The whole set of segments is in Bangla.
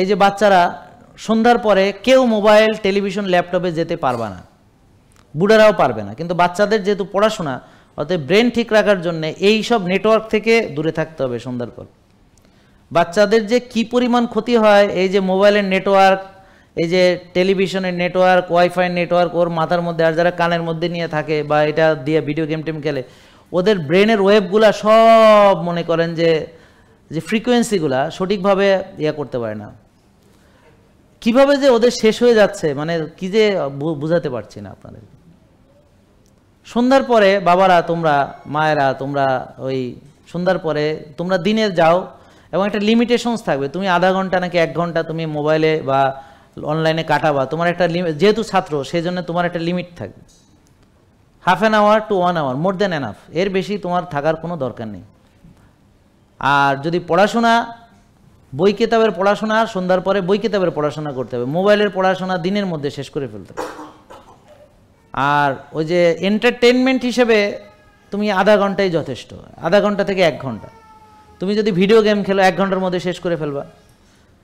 এই যে বাচ্চারা সন্ধ্যার পরে কেউ মোবাইল টেলিভিশন ল্যাপটপে যেতে পারবে না, বুড়ারাও পারবে না, কিন্তু বাচ্চাদের যেহেতু পড়াশোনা, অতএব ব্রেন ঠিক রাখার জন্য এই সব নেটওয়ার্ক থেকে দূরে থাকতে হবে সন্ধ্যার পর। বাচ্চাদের যে কি পরিমাণ ক্ষতি হয়, এই যে মোবাইলের নেটওয়ার্ক, এই যে টেলিভিশনের নেটওয়ার্ক, ওয়াইফাই নেটওয়ার্ক ওর মাথার মধ্যে, আর যারা কানের মধ্যে নিয়ে থাকে বা এটা দিয়ে ভিডিও গেম টেম খেলে, ওদের ব্রেনের ওয়েভগুলা সব মনে করেন যে ফ্রিকোয়েন্সিগুলা সঠিকভাবে ইয়া করতে পারে না। কিভাবে যে ওদের শেষ হয়ে যাচ্ছে, মানে কি যে বুঝাতে পারছি না আপনাদের। সন্ধ্যার পরে বাবারা, তোমরা মায়েরা, তোমরা ওই সন্ধ্যার পরে তোমরা দিনে যাও এবং একটা লিমিটেশনস থাকবে। তুমি আধা ঘন্টা নাকি 1 ঘন্টা তুমি মোবাইলে বা অনলাইনে কাটাবা, তোমার একটা যেহেতু ছাত্র সেই জন্য তোমার একটা লিমিট থাকবে, 1/2 hour to 1 hour, more than enough. এর বেশি তোমার থাকার কোনো দরকার নেই। আর যদি পড়াশোনা, বই কিতাবের পড়াশোনা, সন্ধ্যার পরে বই কিতাবের পড়াশোনা করতে হবে। মোবাইলের পড়াশোনা দিনের মধ্যে শেষ করে ফেলতে হবে। আর ওই যে এন্টারটেনমেন্ট হিসেবে তুমি আধা ঘন্টাই যথেষ্ট, আধা ঘন্টা থেকে 1 ঘন্টা। তুমি যদি ভিডিও গেম খেলো 1 ঘন্টার মধ্যে শেষ করে ফেলবা।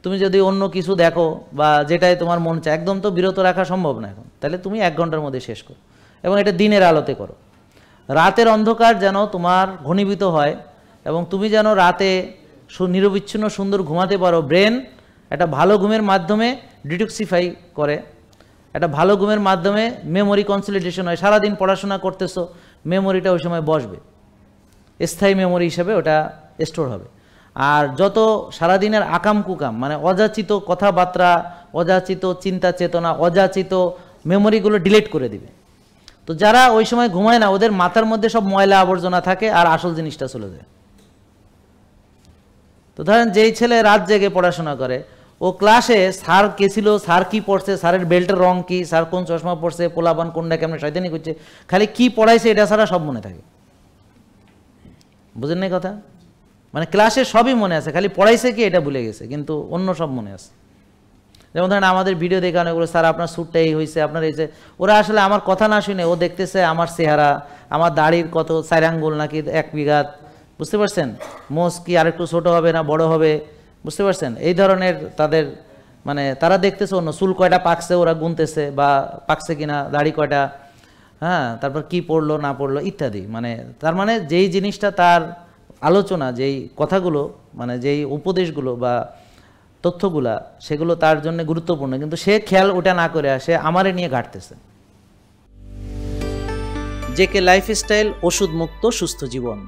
তুমি যদি অন্য কিছু দেখো বা যেটাই তোমার মন চায়, একদম তো বিরত রাখা সম্ভব না এখন, তাহলে তুমি 1 ঘন্টার মধ্যে শেষ করো এবং এটা দিনের আলোতে করো। রাতের অন্ধকার যেন তোমার ঘনীভূত হয় এবং তুমি যেন রাতে নিরবিচ্ছিন্ন সুন্দর ঘুমাতে পারো। ব্রেন একটা ভালো ঘুমের মাধ্যমে ডিটক্সিফাই করে, একটা ভালো ঘুমের মাধ্যমে মেমোরি কনসলিডেশন হয়। সারাদিন পড়াশোনা করতেছো, মেমোরিটা ওই সময় বসবে, স্থায়ী মেমোরি হিসেবে ওটা স্টোর হবে। আর যত সারাদিনের আকাম কুকাম, মানে অযাচিত কথাবার্তা, অযাচিত চিন্তা চেতনা, অযাচিত মেমোরিগুলো ডিলিট করে দিবে। তো যারা ওই সময় ঘুমায় না, ওদের মাথার মধ্যে সব ময়লা আবর্জনা থাকে আর আসল জিনিসটা চলে যায়। তো ধরেন যেই ছেলে রাত জেগে পড়াশোনা করে, ও ক্লাসে স্যার কে ছিল, স্যার কি পড়ছে, স্যারের বেল্টের রং কি, স্যার কোন চশমা পড়ছে, পোলাপান কোনটা কেমন শয়তানি করছে, খালি কি পড়াইছে এটা ছাড়া সব মনে থাকে। বুঝেন নাই কথা? মানে ক্লাসে সবই মনে আছে, খালি পড়াইছে কি এটা ভুলে গেছে, কিন্তু অন্য সব মনে আছে। যেমন ধরেন আমাদের ভিডিও দেখে অনেকগুলো, স্যার আপনার স্যুটটা এই হয়েছে, আপনার হয়েছে। ওরা আসলে আমার কথা না শুনে ও দেখতেছে আমার চেহারা, আমার দাড়ির কত 4 আঙ্গুল নাকি 1 বিঘা, বুঝতে পারছেন, মোষ কি আরেকটু ছোট হবে না বড় হবে, বুঝতে পারছেন, এই ধরনের তাদের মানে তারা দেখতেছে অন্য। চুল কয়টা পাকছে ওরা গুনতেছে, বা পাকছে কিনা, দাড়ি কয়টা, হ্যাঁ, তারপর কি পড়লো না পড়লো ইত্যাদি। মানে তার মানে যেই জিনিসটা তার আলোচনা, যেই কথাগুলো, মানে যেই উপদেশগুলো বা তথ্যগুলা, সেগুলো তার জন্য গুরুত্বপূর্ণ, কিন্তু সে খেয়াল ওটা না করে আসে আমারে নিয়ে ঘাটতেছে। জেকে লাইফস্টাইল, ওষুধ মুক্ত সুস্থ জীবন।